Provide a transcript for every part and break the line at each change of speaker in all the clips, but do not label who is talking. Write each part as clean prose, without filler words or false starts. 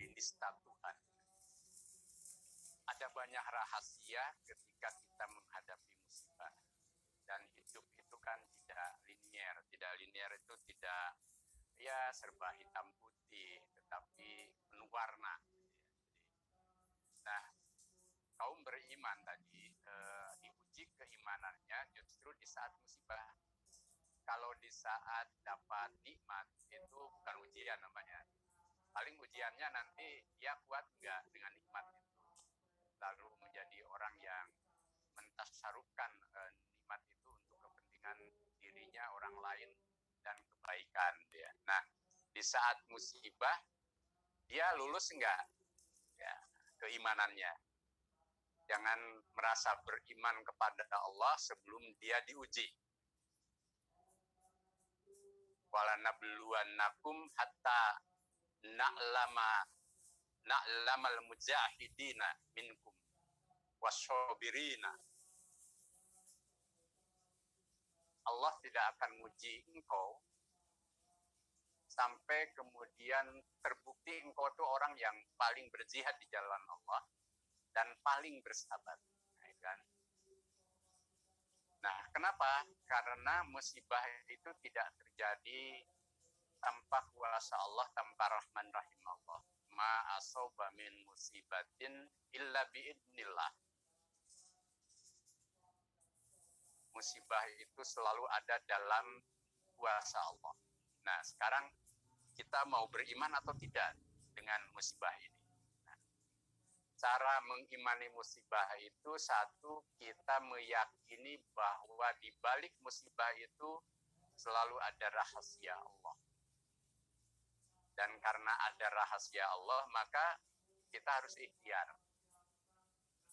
di nista Tuhan. Ada banyak rahasia ketika kita menghadapi musibah. Dan hidup itu kan tidak linier. Tidak linier itu tidak serba hitam putih, tetapi penuh warna. Nah, kaum beriman tadi diuji keimanannya justru di saat musibah. Kalau di saat dapat nikmat itu bukan ujian namanya. Paling ujiannya nanti dia kuat nggak dengan nikmat itu. Lalu menjadi orang yang mentasarufkan nikmat itu untuk kepentingan dirinya, orang lain, dan kebaikan dia. Nah, di saat musibah dia lulus enggak keimanannya. Jangan merasa beriman kepada Allah sebelum dia diuji. Walanabluwannakum hatta na'lamal mujahidina minkum wasyabirina. Allah tidak akan menguji engkau sampai kemudian terbukti engkau itu orang yang paling berjihad di jalan Allah dan paling bersabar. Nah, kenapa? Karena musibah itu tidak terjadi tanpa kuasa Allah, tanpa rahman rahim Allah. Ma asaba min musibatin illa biidnillah. Musibah itu selalu ada dalam kuasa Allah. Nah, sekarang kita mau beriman atau tidak dengan musibah ini? Nah, cara mengimani musibah itu satu, kita meyakini bahwa di balik musibah itu selalu ada rahasia Allah. Dan karena ada rahasia Allah, maka kita harus ikhtiar.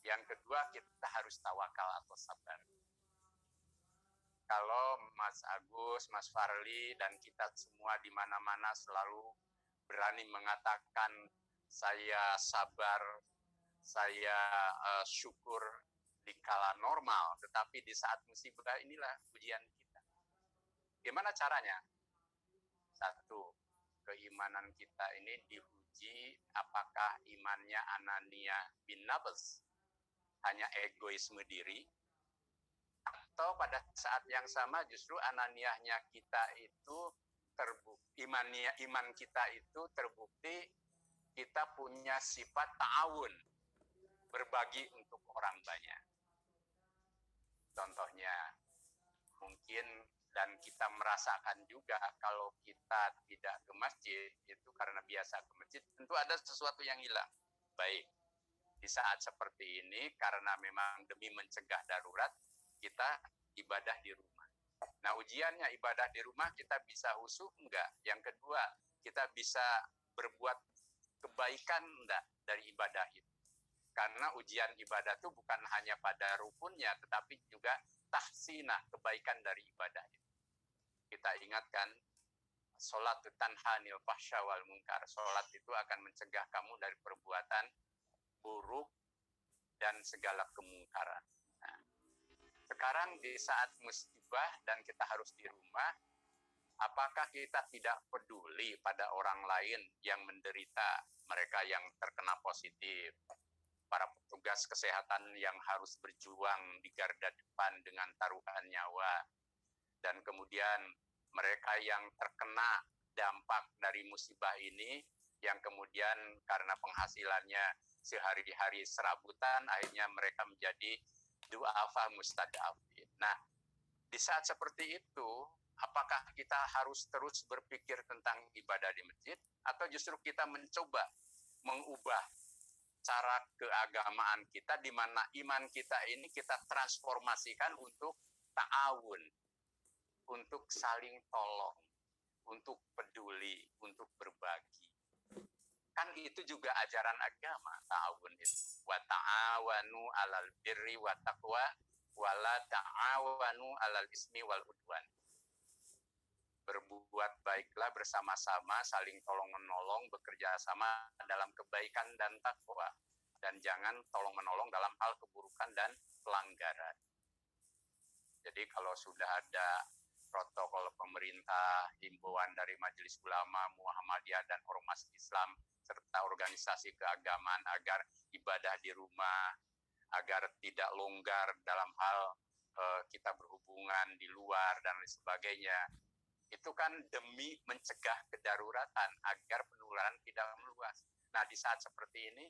Yang kedua, kita harus tawakal atau sabar. Kalau Mas Agus, Mas Farli, dan kita semua di mana-mana selalu berani mengatakan saya sabar, saya syukur di kala normal, tetapi di saat musibah inilah ujian kita. Gimana caranya? Satu, keimanan kita ini diuji apakah imannya Ananiah bin Nabas, hanya egoisme diri, atau pada saat yang sama justru Ananiahnya kita itu terbukti, iman kita itu terbukti kita punya sifat ta'awun, berbagi untuk orang banyak. Contohnya, mungkin dan kita merasakan juga kalau kita tidak ke masjid, itu karena biasa ke masjid, tentu ada sesuatu yang hilang. Baik, di saat seperti ini karena memang demi mencegah darurat, kita ibadah di rumah. Nah, ujiannya ibadah di rumah kita bisa khusyuk enggak? Yang kedua, kita bisa berbuat kebaikan enggak dari ibadah itu? Karena ujian ibadah itu bukan hanya pada rukunnya, tetapi juga tahsinah, kebaikan dari ibadah itu. Kita ingatkan, sholat tanhanil fahsya wal munkar. Sholat itu akan mencegah kamu dari perbuatan buruk dan segala kemungkaran. Nah, sekarang di saat musibah dan kita harus di rumah, apakah kita tidak peduli pada orang lain yang menderita, mereka yang terkena positif, para petugas kesehatan yang harus berjuang di garda depan dengan taruhan nyawa, dan kemudian mereka yang terkena dampak dari musibah ini, yang kemudian karena penghasilannya sehari-hari serabutan, akhirnya mereka menjadi du'afa mustada'afin. Nah, di saat seperti itu, apakah kita harus terus berpikir tentang ibadah di masjid, atau justru kita mencoba mengubah cara keagamaan kita, di mana iman kita ini kita transformasikan untuk ta'awun, untuk saling tolong, untuk peduli, untuk berbagi. Kan itu juga ajaran agama, ta'awun itu. Wa ta'awanu 'alal birri wa taqwa wa la ta'awanu 'alal ismi wal udwan. Berbuat baiklah bersama-sama, saling tolong-menolong, bekerja sama dalam kebaikan dan takwa, dan jangan tolong-menolong dalam hal keburukan dan pelanggaran. Jadi kalau sudah ada protokol pemerintah, himbauan dari Majelis Ulama, Muhammadiyah, dan Ormas Islam, serta organisasi keagamaan agar ibadah di rumah, agar tidak longgar dalam hal kita berhubungan di luar dan lain sebagainya. Itu kan demi mencegah kedaruratan agar penularan tidak meluas. Nah, di saat seperti ini,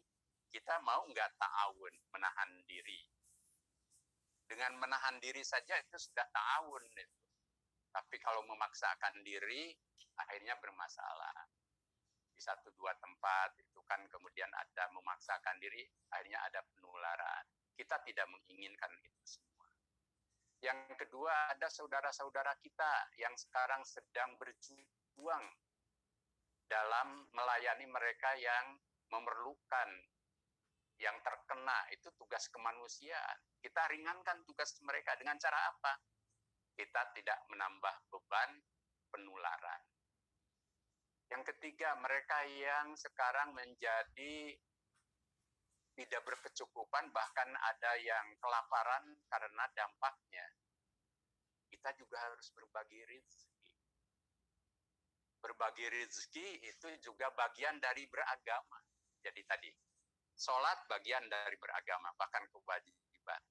kita mau nggak ta'awun, menahan diri. Dengan menahan diri saja itu sudah ta'awun. Tapi kalau memaksakan diri, akhirnya bermasalah. Di 1-2 tempat, itu kan kemudian ada memaksakan diri, akhirnya ada penularan. Kita tidak menginginkan itu semua. Yang kedua, ada saudara-saudara kita yang sekarang sedang berjuang dalam melayani mereka yang memerlukan, yang terkena. Itu tugas kemanusiaan. Kita ringankan tugas mereka dengan cara apa? Kita tidak menambah beban penularan. Yang ketiga, mereka yang sekarang menjadi tidak berkecukupan, bahkan ada yang kelaparan karena dampaknya. Kita juga harus berbagi rezeki. Berbagi rezeki itu juga bagian dari beragama. Jadi tadi, sholat bagian dari beragama, bahkan kewajiban.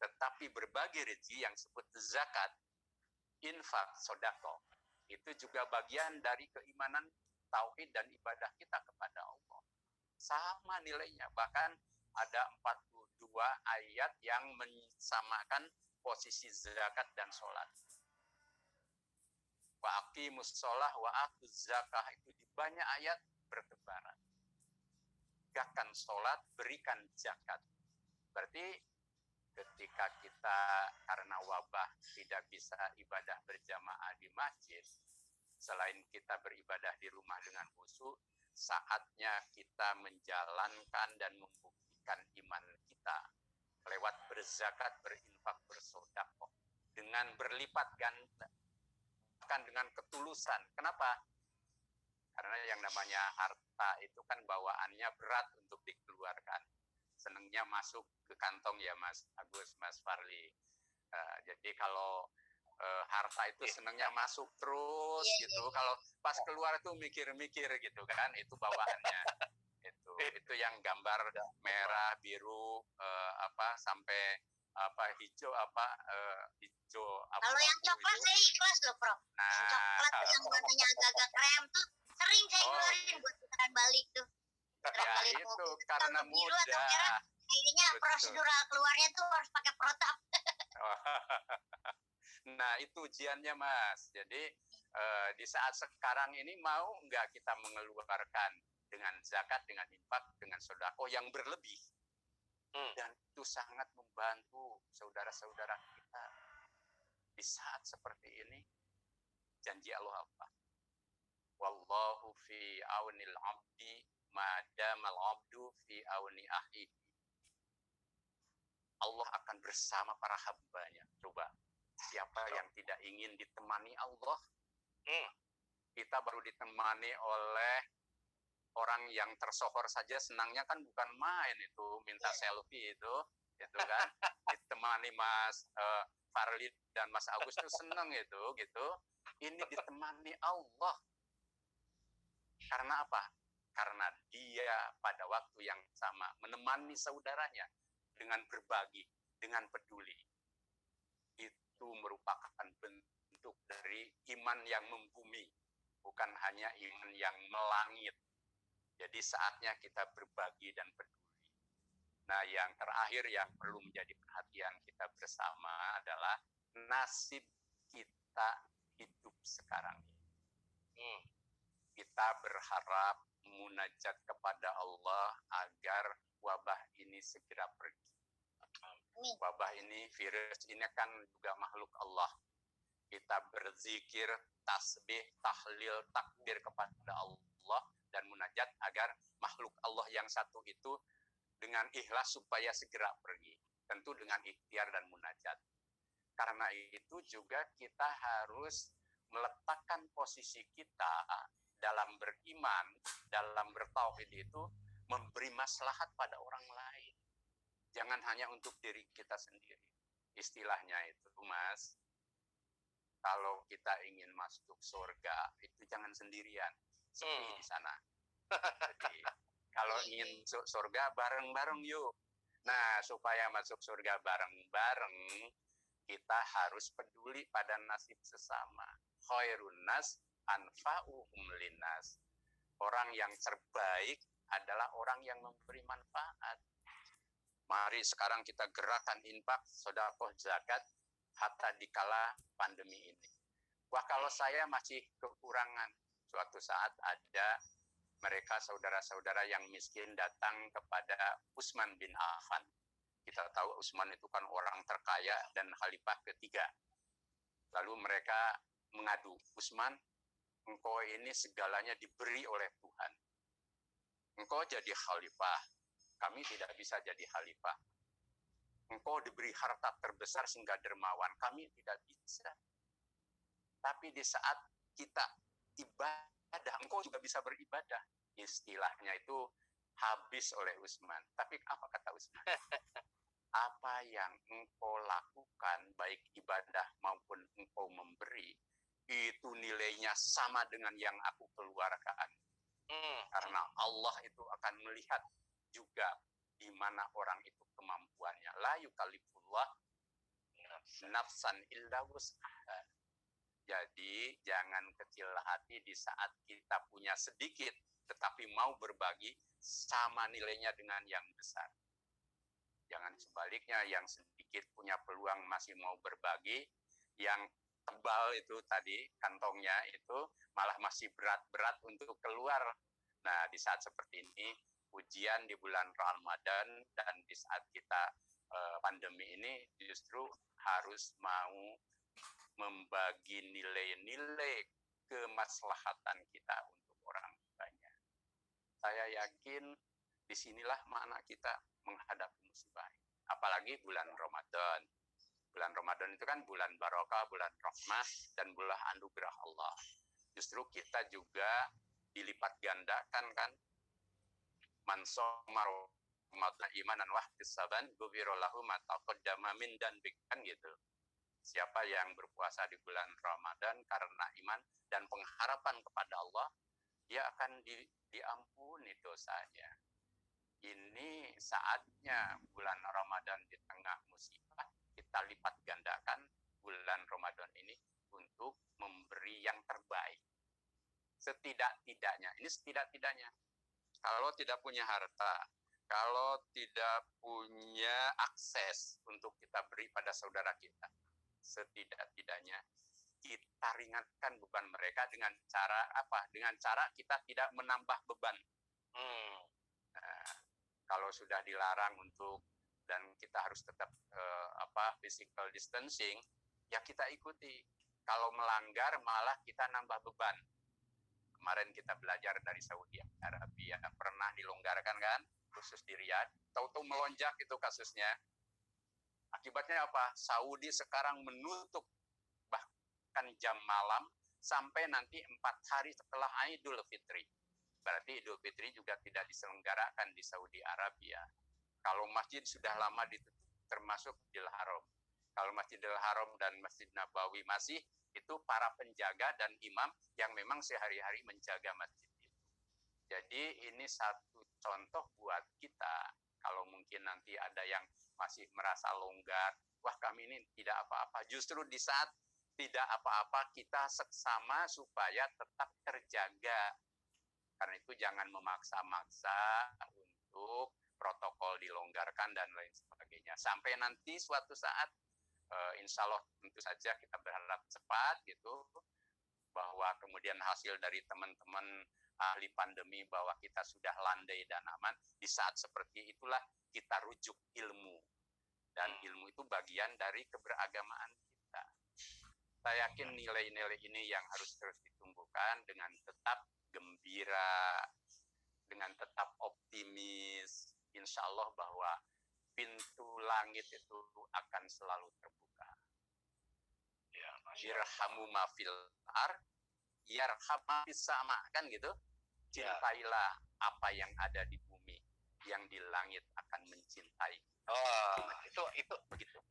Tetapi berbagi rezeki yang disebut zakat, infak, sedekah, itu juga bagian dari keimanan, tauhid, dan ibadah kita kepada Allah. Sama nilainya, bahkan ada 42 ayat yang mensamakan posisi zakat dan sholat. Wa aqimus sholah wa atuz zakah, itu di banyak ayat bertebaran. Tegakkan sholat, berikan zakat. Berarti ketika kita karena wabah tidak bisa ibadah berjamaah di masjid, selain kita beribadah di rumah dengan khusyuk, saatnya kita menjalankan dan membuktikan iman kita lewat berzakat, berinfak, bersedekah dengan berlipat ganda, bahkan dengan ketulusan. Kenapa? Karena yang namanya harta itu kan bawaannya berat untuk dikeluarkan. Senangnya masuk ke kantong ya Mas Agus, Mas Farli. Jadi kalau harta itu senangnya masuk terus gitu. Kalau pas keluar itu mikir-mikir gitu kan, itu bawaannya. Itu yang gambar merah, biru, sampai hijau hijau.
Kalau yang coklat saya ikhlas loh, Prof. Yang coklat yang warnanya agak-agak krem tuh sering saya keluarin buat putaran balik tuh.
Ya itu karena mudah.
Kayaknya prosedural keluarnya tuh harus pakai protap.
Nah itu ujiannya Mas. Jadi di saat sekarang ini mau nggak kita mengeluarkan dengan zakat, dengan infak, dengan sedekah yang berlebih. Dan itu sangat membantu saudara-saudara kita. Di saat seperti ini, janji Allah apa? Wallahu fi aunil abdi madamal abdu fi auni akhihi. Allah akan bersama para hambanya. Coba, siapa yang tidak ingin ditemani Allah? Kita baru ditemani oleh orang yang tersohor saja senangnya kan bukan main itu, minta selfie itu kan. Ditemani Mas Farli dan Mas Agus itu senang itu gitu. Ini ditemani Allah. Karena apa? Karena dia pada waktu yang sama menemani saudaranya dengan berbagi, dengan peduli. Itu merupakan bentuk dari iman yang membumi, bukan hanya iman yang melangit. Jadi saatnya kita berbagi dan peduli. Nah, yang terakhir yang perlu menjadi perhatian kita bersama adalah nasib kita hidup sekarang ini. Kita berharap munajat kepada Allah agar wabah ini segera pergi. Wabah ini, virus ini kan juga makhluk Allah. Kita berzikir, tasbih, tahlil, takbir kepada Allah dan munajat agar makhluk Allah yang satu itu dengan ikhlas supaya segera pergi. Tentu dengan ikhtiar dan munajat. Karena itu juga kita harus meletakkan posisi kita dalam beriman, dalam bertauhid itu memberi maslahat pada orang lain. Jangan hanya untuk diri kita sendiri. Istilahnya itu, Mas. kalau kita ingin masuk surga itu jangan sendirian, sepi di sana. Jadi kalau ingin masuk surga bareng-bareng yuk. Nah, supaya masuk surga bareng-bareng, kita harus peduli pada nasib sesama. Khairun nas anfa'uhum linnas. Orang yang terbaik adalah orang yang memberi manfaat. Mari sekarang kita gerakan infak, sedekah, zakat, hatta dikala pandemi ini. Wah, kalau saya masih kekurangan, suatu saat ada mereka saudara-saudara yang miskin datang kepada Utsman bin Affan. Kita tahu Utsman itu kan orang terkaya dan khalifah ketiga. Lalu mereka mengadu, Utsman, engkau ini segalanya diberi oleh Tuhan. Engkau jadi khalifah, kami tidak bisa jadi khalifah. Engkau diberi harta terbesar sehingga dermawan, kami tidak bisa. Tapi di saat kita ibadah, engkau juga bisa beribadah. Istilahnya itu habis oleh Utsman. Tapi apa kata Utsman? Apa yang engkau lakukan, baik ibadah maupun engkau memberi, itu nilainya sama dengan yang aku keluarkan. Karena Allah itu akan melihat juga di mana orang itu kemampuannya. La yukallifullah nafsan illa wus'aha. Jadi jangan kecil hati di saat kita punya sedikit, tetapi mau berbagi sama nilainya dengan yang besar. Jangan sebaliknya, yang sedikit punya peluang masih mau berbagi, yang tebal itu tadi kantongnya itu malah masih berat-berat untuk keluar. Nah, di saat seperti ini, ujian di bulan Ramadan dan di saat kita pandemi ini justru harus mau membagi nilai-nilai kemaslahatan kita untuk orang banyak. Saya yakin disinilah makna kita menghadapi musibah. Apalagi bulan Ramadan. Bulan Ramadan itu kan bulan barokah, bulan rahmah, dan bulan anugerah Allah. Justru kita juga dilipat gandakan kan. Man shoma Ramadan imanan wa ihtisaban ghufira lahu ma taqaddama min dhanbi, kan gitu. Siapa yang berpuasa di bulan Ramadan karena iman dan pengharapan kepada Allah, dia akan diampuni dosanya. Ini saatnya bulan Ramadan di tengah musibah, kita lipat gandakan bulan Ramadan ini untuk memberi yang terbaik. Setidak-tidaknya, ini setidak-tidaknya. Kalau tidak punya harta, kalau tidak punya akses untuk kita beri pada saudara kita, setidak-tidaknya kita ringankan beban mereka dengan cara apa? Dengan cara kita tidak menambah beban. Nah, kalau sudah dilarang untuk dan kita harus tetap physical distancing, ya kita ikuti. Kalau melanggar malah kita nambah beban. Kemarin kita belajar dari Saudi Arabia, pernah dilonggarkan kan, khusus di Riyadh, tahu-tahu melonjak itu kasusnya. Akibatnya apa? Saudi sekarang menutup bahkan jam malam sampai nanti 4 hari setelah Idul Fitri. Berarti Idul Fitri juga tidak diselenggarakan di Saudi Arabia. Kalau masjid sudah lama ditutup, termasuk Masjidil Haram. Kalau Masjidil Haram dan Masjid Nabawi masih, itu para penjaga dan imam yang memang sehari-hari menjaga masjid itu. Jadi ini satu contoh buat kita. Kalau mungkin nanti ada yang masih merasa longgar, wah kami ini tidak apa-apa. Justru di saat tidak apa-apa, kita seksama supaya tetap terjaga. Karena itu jangan memaksa-maksa untuk protokol dilonggarkan dan lain sebagainya. Sampai nanti suatu saat, insya Allah tentu saja kita berharap cepat gitu, bahwa kemudian hasil dari teman-teman ahli pandemi bahwa kita sudah landai dan aman. Di saat seperti itulah kita rujuk ilmu. Dan ilmu itu bagian dari keberagamaan kita. Saya yakin nilai-nilai ini yang harus terus ditumbuhkan dengan tetap gembira, dengan tetap optimis. Insya Allah bahwa pintu langit itu akan selalu terbuka. Irhamu ma fil ar, yarham ma fis sama, kan gitu. Cintailah apa yang ada di bumi, yang di langit akan mencintai.
Oh, itu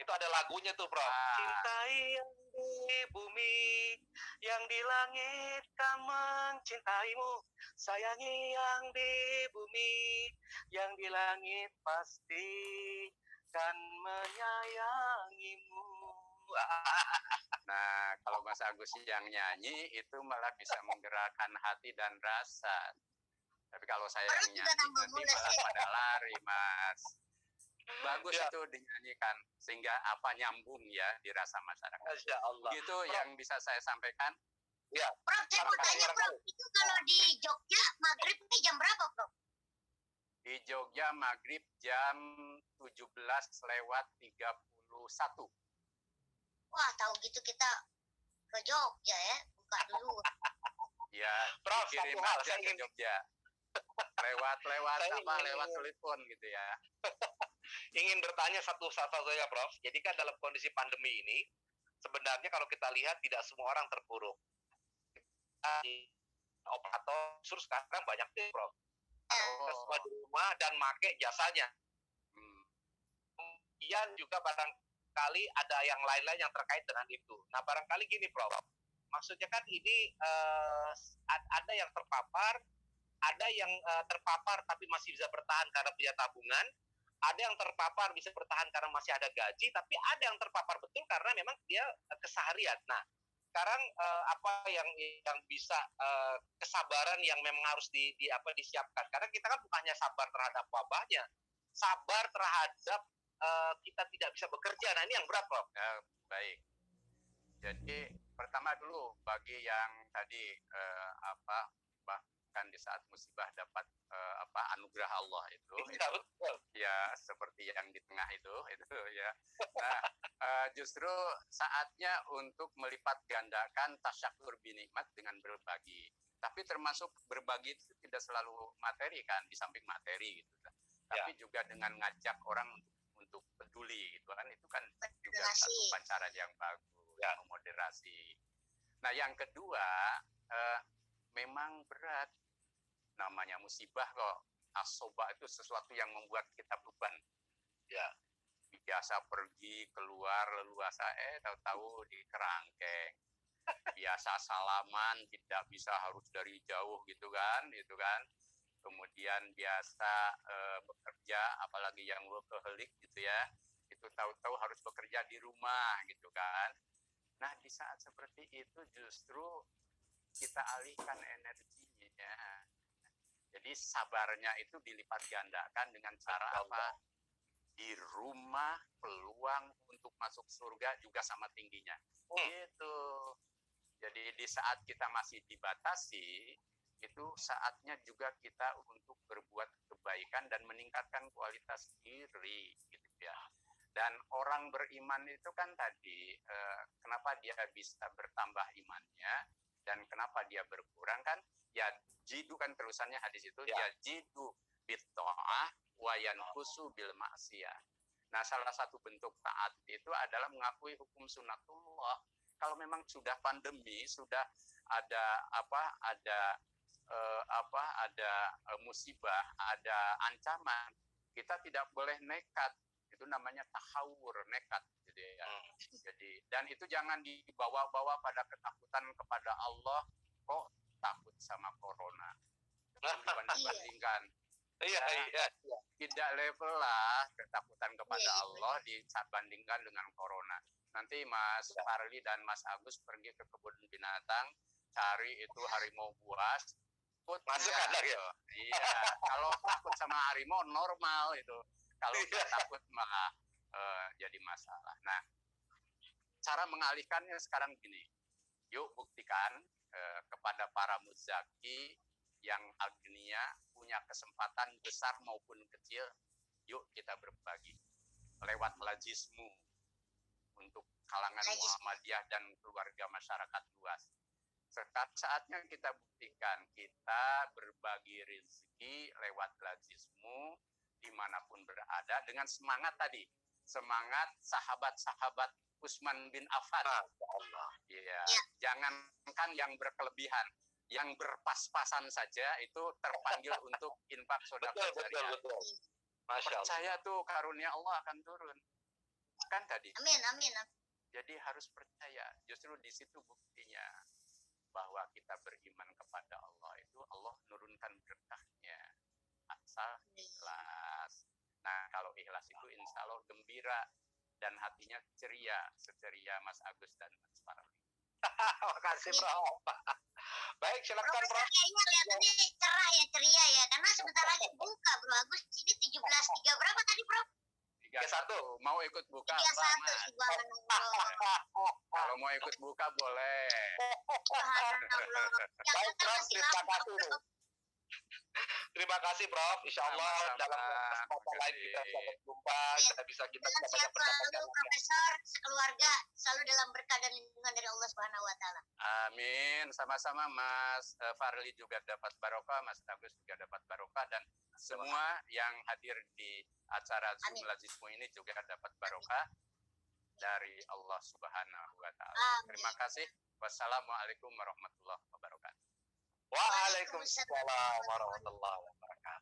ada lagunya tuh, Prof. Cintai yang di bumi, yang di langit kan mencintaimu. Sayangi yang di bumi, yang di langit pasti kan menyayangimu.
Nah, kalau Mas Agus yang nyanyi itu malah bisa menggerakkan hati dan rasa. Tapi kalau saya yang nyanyi nanti malah pada lari, Mas. Bagus itu dinyanyikan sehingga nyambung ya di rasa masyarakat.
Masya Allah.
Gitu Prof, yang bisa saya sampaikan.
Ya.
Prof, saya mau tanya Prof, itu kalau di Jogja maghrib ini jam berapa, Prof?
Di Jogja maghrib jam 17:31.
Wah, tahu gitu kita ke Jogja ya, buka dulu.
Ya, Prof, kirim aja ke Jogja. Lewat telepon gitu ya.
Ingin bertanya satu saja, Prof. Jadi kan dalam kondisi pandemi ini, sebenarnya kalau kita lihat tidak semua orang terpuruk. Operator sekarang banyak tuh, Prof. Semua di rumah dan make jasanya. Kemudian juga barangkali ada yang lain-lain yang terkait dengan itu. Nah, barangkali gini, Prof. Maksudnya kan ini ada yang terpapar, ada yang terpapar tapi masih bisa bertahan karena punya tabungan, ada yang terpapar bisa bertahan karena masih ada gaji, tapi ada yang terpapar betul karena memang dia keseharian. Nah, sekarang apa yang bisa kesabaran yang memang harus disiapkan? Karena kita kan bukan hanya sabar terhadap wabahnya, sabar terhadap kita tidak bisa bekerja. Nah, ini yang berat, Prof.
Baik. Jadi pertama dulu bagi yang tadi bahkan di saat musibah dapat anugerah Allah itu ya seperti yang di tengah itu ya. Nah, justru saatnya untuk melipat gandakan tasyakur binikmat dengan berbagi. Tapi termasuk berbagi itu tidak selalu materi kan, di samping materi gitu kan. Tapi juga dengan ngajak orang untuk peduli gitu kan, itu kan juga satu cara yang bagus ya, moderasi. Nah, yang kedua memang berat. Namanya musibah kok. Asoba itu sesuatu yang membuat kita beban. Ya, biasa pergi keluar leluasa, tahu-tahu di kerangkeng. Biasa salaman tidak bisa, harus dari jauh gitu kan. Kemudian biasa bekerja, apalagi yang workaholic gitu ya, itu tahu-tahu harus bekerja di rumah gitu kan. Nah, di saat seperti itu justru kita alihkan energinya. Jadi sabarnya itu dilipat gandakan dengan cara apa? Di rumah peluang untuk masuk surga juga sama tingginya. Gitu. Jadi di saat kita masih dibatasi, itu saatnya juga kita untuk berbuat kebaikan dan meningkatkan kualitas diri gitu ya. Dan orang beriman itu kan tadi kenapa dia bisa bertambah imannya dan kenapa dia berkurang kan? Ya jidu kan terusannya hadis itu, ya jidu bitta'ah wa yanqusu bil maksiyah. Nah, salah satu bentuk taat itu adalah mengakui hukum sunatullah. Kalau memang sudah pandemi, sudah ada musibah, ada ancaman, kita tidak boleh nekat. Itu namanya tahawur, nekat gitu ya. Jadi, dan itu jangan dibawa-bawa pada ketakutan kepada Allah, kok takut sama corona. Dibanding-bandingkan. Iya. Tidak level lah ketakutan kepada Allah dibandingkan dengan corona. Nanti Mas Farli dan Mas Agus pergi ke kebun binatang, cari itu harimau buas,
masuk ada ya.
Iya, kalau takut sama harimau normal itu. Kalau tidak takut malah jadi masalah. Nah, cara mengalihkannya sekarang gini. Yuk buktikan kepada para muzaki yang agnia punya kesempatan besar maupun kecil, yuk kita berbagi lewat lajismu untuk kalangan Muhammadiyah dan keluarga masyarakat luas. Saatnya kita buktikan kita berbagi rezeki lewat lajismu dimanapun berada dengan semangat tadi, semangat sahabat-sahabat Utsman bin Affan.
Allah.
Iya. Jangankan yang berkelebihan, yang berpas-pasan saja itu terpanggil untuk infak sedekah jariah.
Betul. Masya Allah.
Percaya tuh karunia Allah akan turun. Kan tadi.
Amin, amin.
Jadi harus percaya. Justru di situ buktinya bahwa kita beriman kepada Allah itu Allah nurunkan berkahnya. Asal ikhlas. Nah, kalau ikhlas itu insya Allah gembira dan hatinya ceria, seceria Mas Agus dan Mas Farli.
Makasih Prof. Baik, silakan Prof.
Kayaknya kelihatannya cerah ya, ceria ya, karena sebentar lagi buka Bro Agus. Ini 17.3 berapa tadi Bro?
31. Mau ikut buka
31
Mas?
subhanallah.
Kalau mau ikut buka boleh.
Subhanallah. Yang
Baik,
kan
Prof,
masih
terima
lama
kasih.
Bro.
Terima kasih Prof. Insya Allah
Sama-sama.
dalam kesempatan lain kita bisa berjumpa, kita bisa
Dan
banyak
sehat selalu Profesor, sekeluarga selalu dalam berkah dan lindungan dari Allah Subhanahu wa taala.
Amin. Sama-sama Mas Farli juga dapat barokah, Mas Agus juga dapat barokah, dan semua yang hadir di acara Zoom
Amin.
Lazismu ini juga dapat barokah dari Allah Subhanahu wa taala.
Amin.
Terima kasih. Wassalamualaikum warahmatullahi wabarakatuh.
Waalaikumsalam warahmatullahi wabarakatuh.